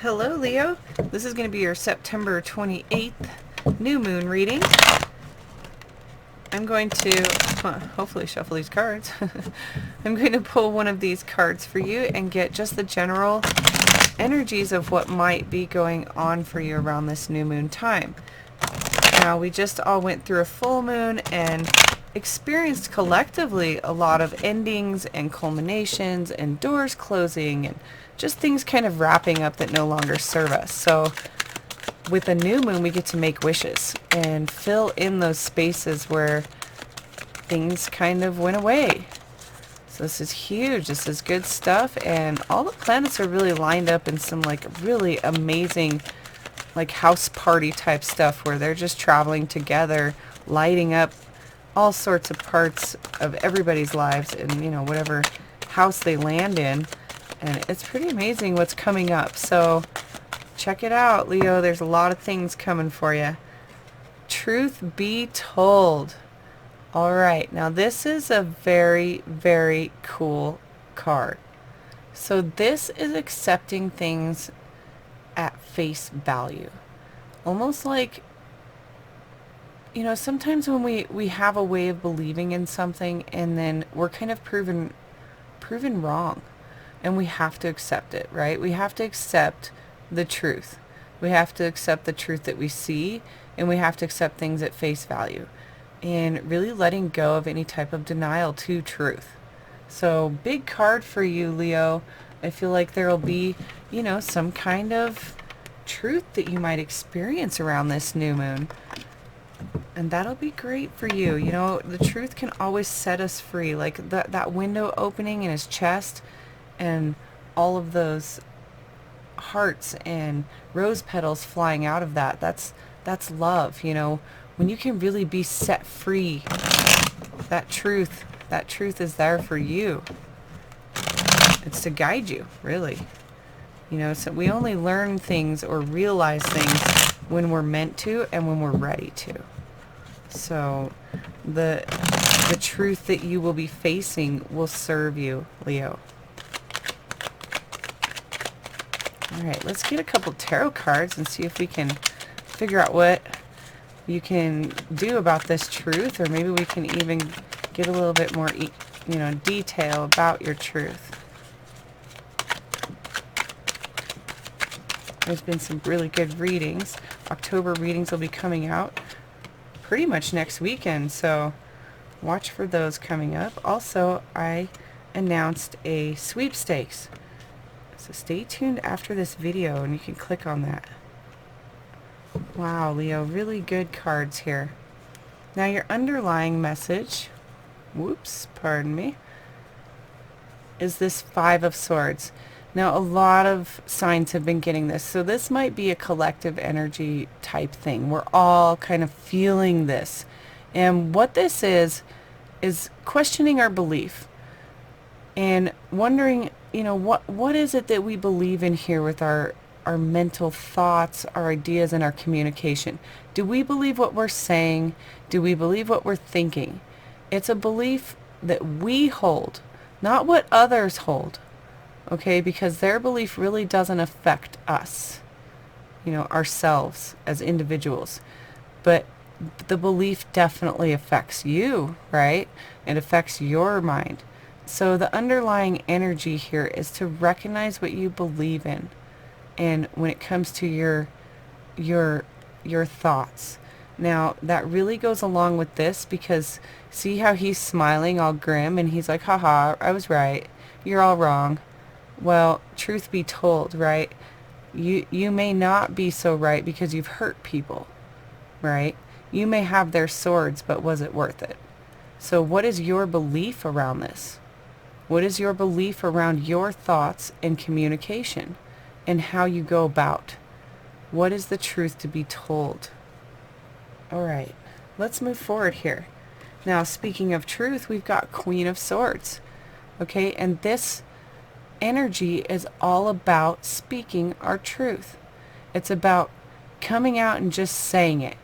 Hello Leo, this is going to be your September 28th new moon reading. I'm going to hopefully shuffle these cards. I'm going to pull one of these cards for you and get just the general energies of what might be going on for you around this new moon time. Now, we just all went through a full moon and experienced collectively a lot of endings and culminations and doors closing and just things kind of wrapping up that no longer serve us. So with a new moon, we get to make wishes and fill in those spaces where things kind of went away. So this is huge. This is good stuff, and all the planets are really lined up in some like really amazing like house party type stuff where they're just traveling together, lighting up all sorts of parts of everybody's lives in, you know, whatever house they land in. And it's pretty amazing what's coming up. So check it out, Leo. There's a lot of things coming for you. Truth be told. All right, now this is a very, very cool card. So this is accepting things at face value. Almost like, you know, sometimes when we have a way of believing in something and then we're kind of proven wrong, and we have to accept it, right? We have to accept the truth. We have to accept the truth that we see, and we have to accept things at face value, and really letting go of any type of denial to truth. So big card for you, Leo. I feel like there will be, you know, some kind of truth that you might experience around this new moon. And that'll be great for you. You know, the truth can always set us free. Like that window opening in his chest and all of those hearts and rose petals flying out of that. That's love, you know. When you can really be set free, that truth is there for you. It's to guide you, really. You know, so we only learn things or realize things when we're meant to and when we're ready to. So the truth that you will be facing will serve you, Leo. All right, let's get a couple tarot cards and see if we can figure out what you can do about this truth, or maybe we can even get a little bit more, you know, detail about your truth. There's been some really good readings. October readings will be coming out pretty much next weekend, so watch for those coming up. Also, I announced a sweepstakes, so stay tuned after this video and you can click on that. Wow, Leo, really good cards here. Now your underlying message, pardon me, is this Five of Swords. Now a lot of signs have been getting this, so this might be a collective energy type thing. We're all kind of feeling this. And what this is questioning our belief and wondering, you know, what is it that we believe in here with our mental thoughts, our ideas, and our communication. Do we believe what we're saying? Do we believe what we're thinking? It's a belief that we hold, not what others hold, okay? Because their belief really doesn't affect us, you know, ourselves as individuals. But the belief definitely affects you, right? It affects your mind. So the underlying energy here is to recognize what you believe in. And when it comes to your thoughts. Now, that really goes along with this, because see how he's smiling all grim and he's like, haha, I was right. You're all wrong. Well, truth be told, right? You may not be so right because you've hurt people, right? You may have their swords, but was it worth it? So what is your belief around this? What is your belief around your thoughts and communication? And how you go about. What is the truth to be told? All right, let's move forward here. Now, speaking of truth, we've got Queen of Swords. Okay, and this energy is all about speaking our truth. It's about coming out and just saying it.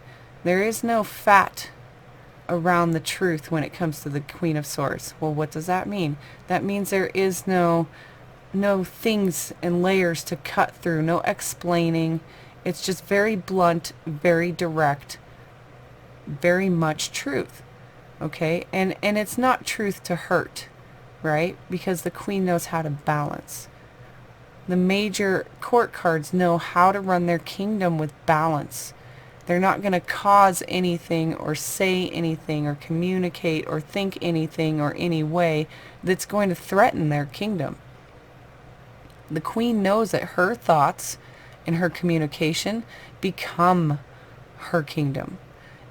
There is no fat around the truth when it comes to the Queen of Swords. Well, what does that mean? That means there is no no things and layers to cut through, no explaining. It's just very blunt, very direct, very much truth. Okay? And it's not truth to hurt, right? Because the Queen knows how to balance. The major court cards know how to run their kingdom with balance. They're not going to cause anything or say anything or communicate or think anything or any way that's going to threaten their kingdom. The Queen knows that her thoughts and her communication become her kingdom.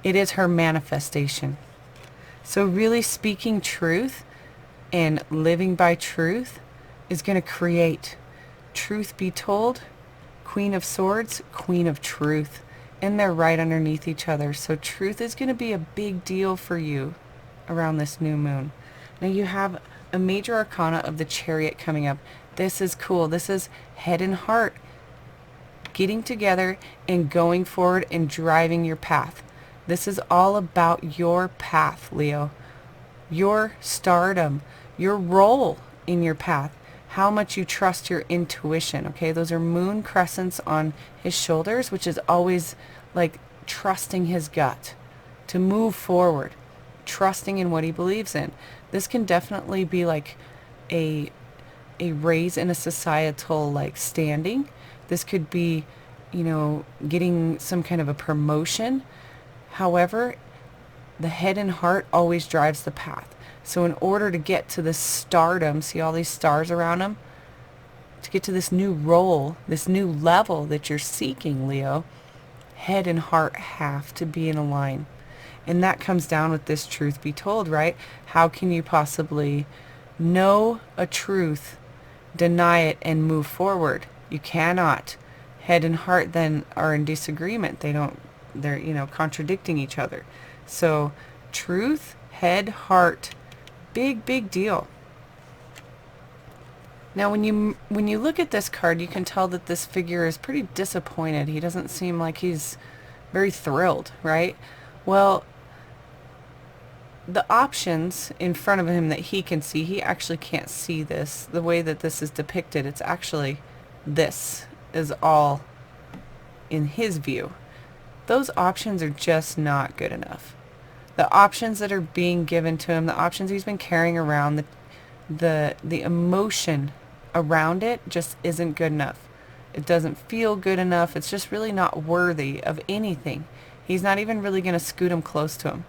It is her manifestation. So really speaking truth and living by truth is going to create. Truth be told, Queen of Swords, Queen of Truth. And they're right underneath each other. So truth is going to be a big deal for you around this new moon. Now you have a major arcana of the Chariot coming up. This is cool. This is head and heart getting together and going forward and driving your path. This is all about your path, Leo. Your stardom, your role in your path, how much you trust your intuition. Okay, those are moon crescents on his shoulders, which is always like trusting his gut to move forward, trusting in what he believes in. This can definitely be like a raise in a societal like standing. This could be, you know, getting some kind of a promotion. However, the head and heart always drives the path. So in order to get to this stardom, see all these stars around him? To get to this new role, this new level that you're seeking, Leo, head and heart have to be in a line. And that comes down with this truth be told, right? How can you possibly know a truth, deny it, and move forward? You cannot. Head and heart then are in disagreement. They're, you know, contradicting each other. So truth, head, heart, big deal. Now when you look at this card, you can tell that this figure is pretty disappointed. He doesn't seem like he's very thrilled, right? Well, the options in front of him that he can see, he actually can't see this. The way that this is depicted, it's actually this is all in his view. Those options are just not good enough. The options that are being given to him, the options he's been carrying around, the emotion around it just isn't good enough. It doesn't feel good enough. It's just really not worthy of anything. He's not even really going to scoot them close to him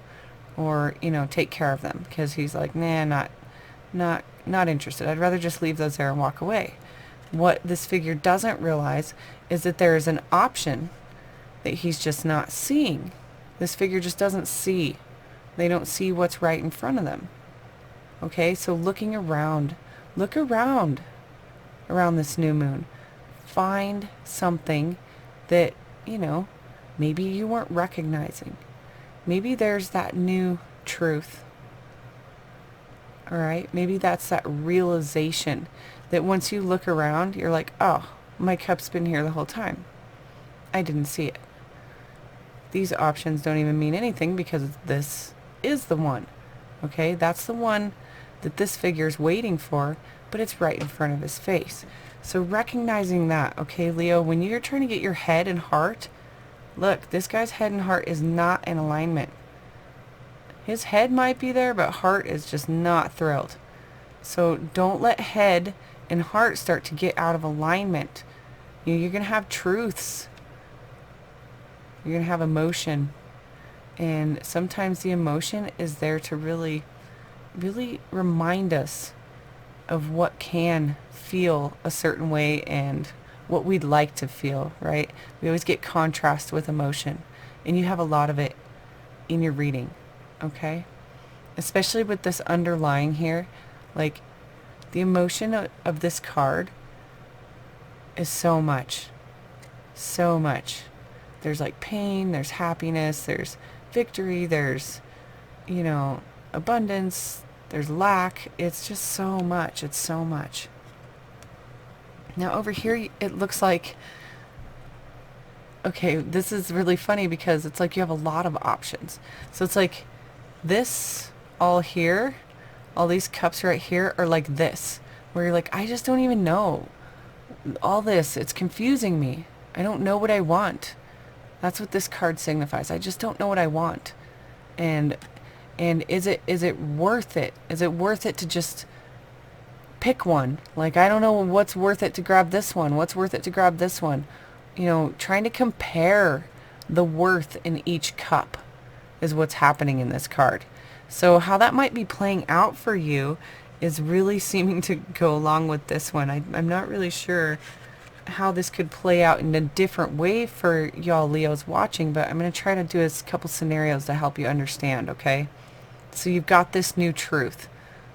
or, you know, take care of them because he's like, nah, not interested. I'd rather just leave those there and walk away. What this figure doesn't realize is that there is an option that he's just not seeing. This figure just doesn't see. They don't see what's right in front of them. Okay, so looking around, look around this new moon. Find something that, you know, maybe you weren't recognizing. Maybe there's that new truth. All right, maybe that's that realization that once you look around, you're like, oh, my cup's been here the whole time. I didn't see it. These options don't even mean anything because this is the one. Okay, that's the one that this figure is waiting for, but it's right in front of his face. So recognizing that, okay, Leo, when you're trying to get your head and heart, look, this guy's head and heart is not in alignment. His head might be there, but heart is just not thrilled. So don't let head and heart start to get out of alignment. You're going to have truths. You're going to have emotion. And sometimes the emotion is there to really remind us of what can feel a certain way and what we'd like to feel, right? We always get contrast with emotion. And you have a lot of it in your reading, okay? Especially with this underlying here, like the emotion of this card is so much. So much. There's like pain, there's happiness, there's victory, there's, you know, abundance, there's lack. It's just so much. It's so much. Now over here, it looks like, okay, this is really funny because it's like you have a lot of options. So it's like this all here, all these cups right here are like this. where you're like, I just don't even know. All this, it's confusing me. I don't know what I want. That's what this card signifies. I just don't know what I want. And is it worth it? Is it worth it to just pick one? Like, I don't know what's worth it to grab this one. What's worth it to grab this one? You know, trying to compare the worth in each cup is what's happening in this card. So how that might be playing out for you is really seeming to go along with this one. I'm not really sure how this could play out in a different way for y'all Leos watching, but I'm going to try to do a couple scenarios to help you understand, okay? So you've got this new truth,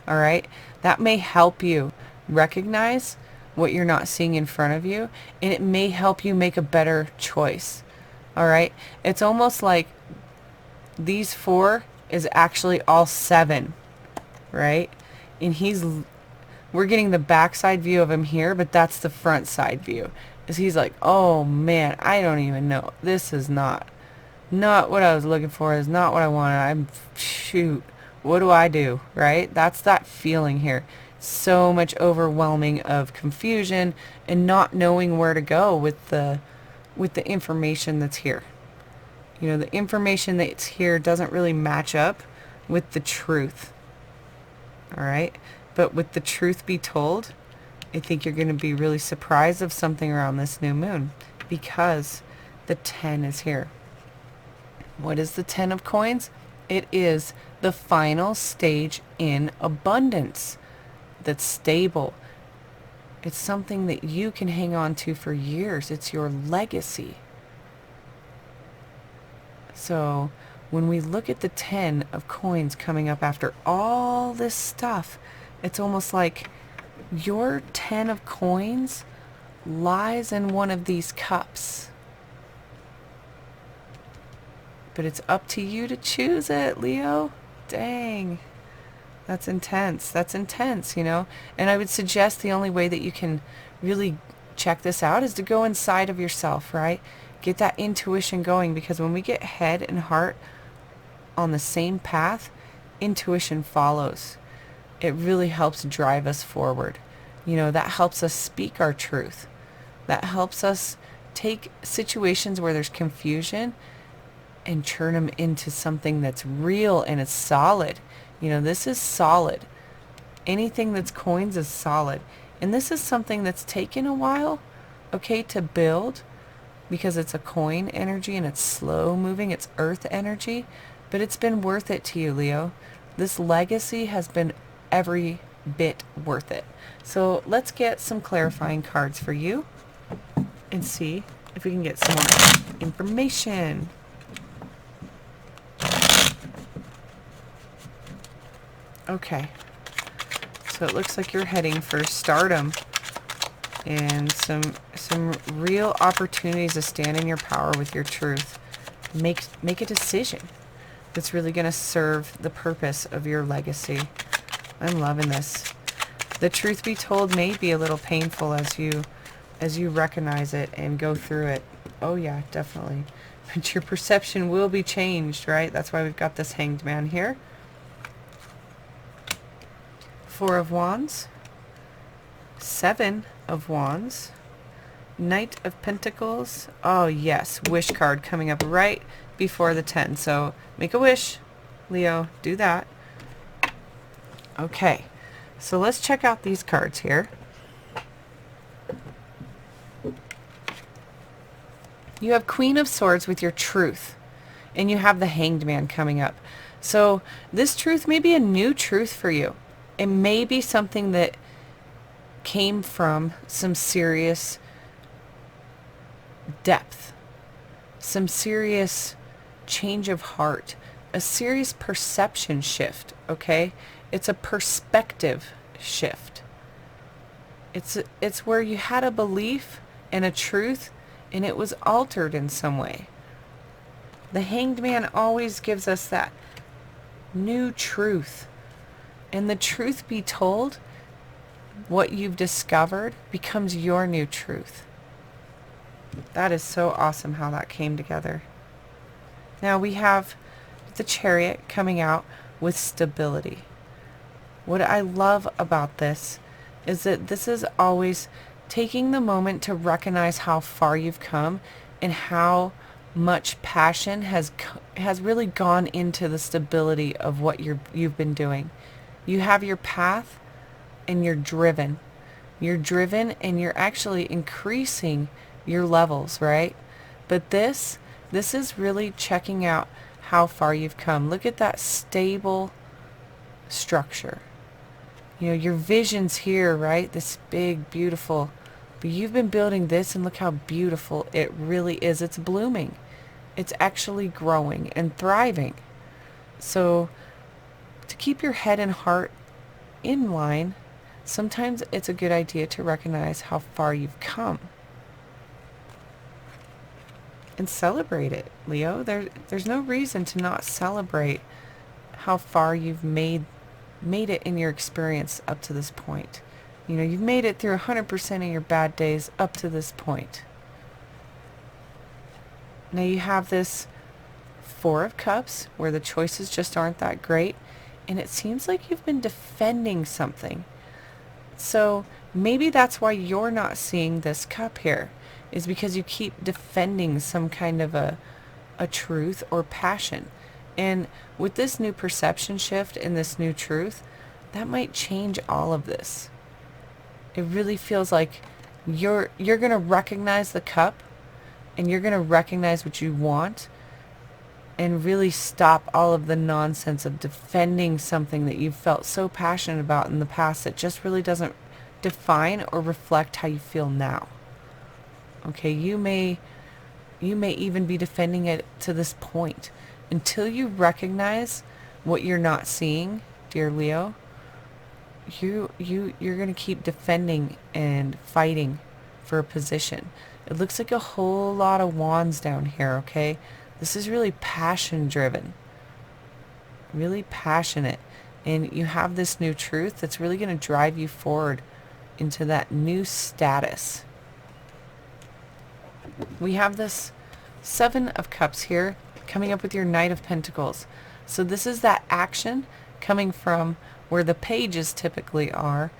all right? That may help you recognize what you're not seeing in front of you, and it may help you make a better choice, all right? It's almost like these 4 is actually all 7, right? And we're getting the backside view of him here, but that's the front side view. Is he's like, oh man, I don't even know. This is not what I was looking for. Is not what I wanted. Shoot, what do I do? Right? That's that feeling here. So much overwhelming of confusion and not knowing where to go with the information that's here. You know, the information that's here doesn't really match up with the truth. All right? But with the truth be told, I think you're going to be really surprised of something around this new moon, because the 10 is here. What is the 10 of coins? It is the final stage in abundance that's stable. It's something that you can hang on to for years. It's your legacy. So when we look at the 10 of coins coming up after all this stuff, it's almost like your 10 of coins lies in one of these cups. But it's up to you to choose it, Leo. Dang. That's intense. That's intense, you know. And I would suggest the only way that you can really check this out is to go inside of yourself, right? Get that intuition going, because when we get head and heart on the same path, intuition follows. It really helps drive us forward. You know, that helps us speak our truth. That helps us take situations where there's confusion and turn them into something that's real and it's solid. You know, this is solid. Anything that's coins is solid. And this is something that's taken a while, okay, to build, because it's a coin energy and it's slow moving. It's earth energy. But it's been worth it to you, Leo. This legacy has been every bit worth it. So let's get some clarifying cards for you and see if we can get some more information. Okay, so it looks like you're heading for stardom and some real opportunities to stand in your power with your truth. Make a decision that's really going to serve the purpose of your legacy. I'm loving this. The truth be told may be a little painful as you recognize it and go through it. Oh yeah, definitely. But your perception will be changed, right? That's why we've got this Hanged Man here. 4 of Wands, 7 of Wands, Knight of Pentacles. Oh yes, wish card coming up right before the 10. So make a wish, Leo, do that. Okay, so let's check out these cards here. You have Queen of Swords with your truth, and you have the Hanged Man coming up. So this truth may be a new truth for you. It may be something that came from some serious depth, some serious change of heart, a serious perception shift, okay? It's a perspective shift. It's where you had a belief and a truth and it was altered in some way. The Hanged Man always gives us that new truth. And the truth be told, what you've discovered becomes your new truth. That is so awesome how that came together. Now we have the Chariot coming out with stability. What I love about this is that this is always taking the moment to recognize how far you've come and how much passion has really gone into the stability of what you've been doing. You have your path and you're driven. You're driven and you're actually increasing your levels, right? But this is really checking out how far you've come. Look at that stable structure. You know, your vision's here, right? This big, beautiful, but you've been building this and look how beautiful it really is. It's blooming. It's actually growing and thriving. So to keep your head and heart in line, sometimes it's a good idea to recognize how far you've come and celebrate it, Leo. There's no reason to not celebrate how far you've made it in your experience up to this point. You know, you've made it through 100% of your bad days up to this point. Now you have this Four of Cups where the choices just aren't that great, and it seems like you've been defending something. So maybe that's why you're not seeing this cup here, is because you keep defending some kind of a truth or passion. And with this new perception shift and this new truth, that might change all of this. It really feels like you're going to recognize the cup and you're going to recognize what you want and really stop all of the nonsense of defending something that you've felt so passionate about in the past that just really doesn't define or reflect how you feel now. Okay, you may even be defending it to this point. Until you recognize what you're not seeing, dear Leo, you're going to keep defending and fighting for a position. It looks like a whole lot of wands down here, okay? This is really passion driven, really passionate. And you have this new truth that's really going to drive you forward into that new status. We have this Seven of Cups here coming up with your Knight of Pentacles. So this is that action coming from where the pages typically are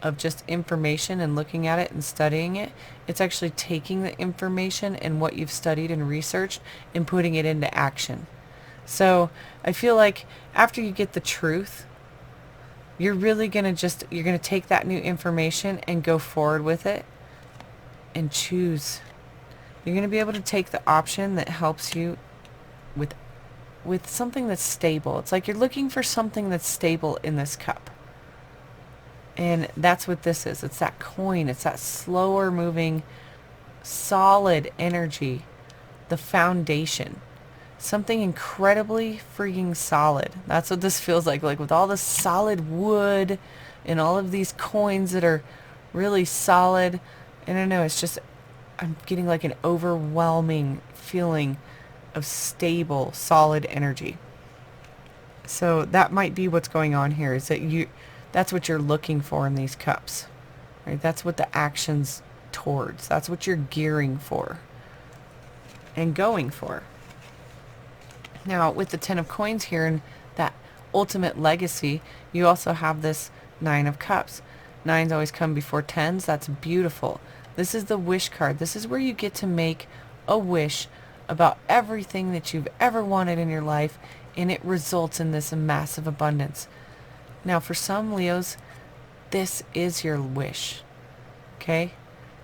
of just information and looking at it and studying it. It's actually taking the information and what you've studied and researched and putting it into action. So I feel like after you get the truth, you're really going to you're going to take that new information and go forward with it and choose. You're going to be able to take the option that helps you with something that's stable. It's like you're looking for something that's stable in this cup. And that's what this is. It's that coin. It's that slower moving, solid energy, the foundation. Something incredibly freaking solid. That's what this feels like with all the solid wood and all of these coins that are really solid. I don't know, it's just, I'm getting like an overwhelming feeling of stable, solid energy. So that might be what's going on here, is that that's what you're looking for in these cups, right? That's what the action's towards. That's what you're gearing for and going for. Now, with the Ten of Coins here and that ultimate legacy, you also have this Nine of Cups. Nines always come before tens. That's beautiful. This is the wish card. This is where you get to make a wish about everything that you've ever wanted in your life, and it results in this massive abundance. Now, for some Leos, this is your wish, okay?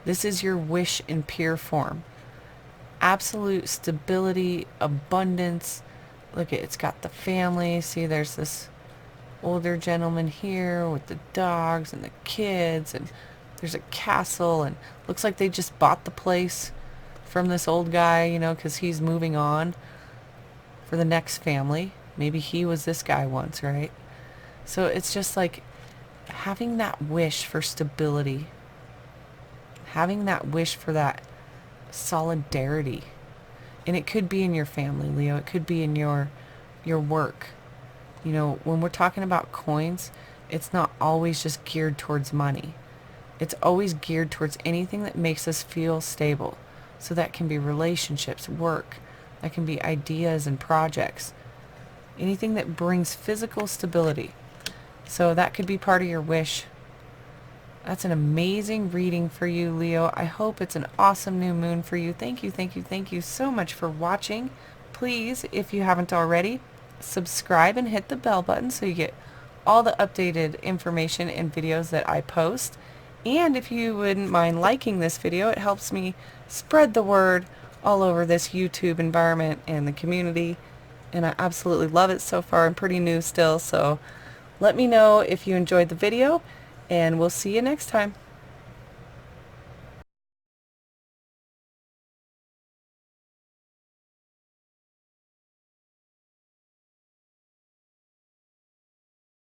This is your wish in pure form. Absolute stability, abundance. Look, it's got the family. See, there's this older gentleman here with the dogs and the kids, and there's a castle, and looks like they just bought the place from this old guy, you know, because he's moving on for the next family. Maybe he was this guy once, right? So it's just like having that wish for stability, having that wish for that solidarity. And it could be in your family, Leo. It could be in your work. You know, when we're talking about coins, it's not always just geared towards money. It's always geared towards anything that makes us feel stable. So that can be relationships, work. That can be ideas and projects. Anything that brings physical stability. So that could be part of your wish. That's an amazing reading for you, Leo. I hope it's an awesome new moon for you. Thank you, thank you, thank you so much for watching. Please, if you haven't already, subscribe and hit the bell button so you get all the updated information and videos that I post. And if you wouldn't mind liking this video, it helps me spread the word all over this YouTube environment and the community. And I absolutely love it so far. I'm pretty new still, so let me know if you enjoyed the video, and we'll see you next time.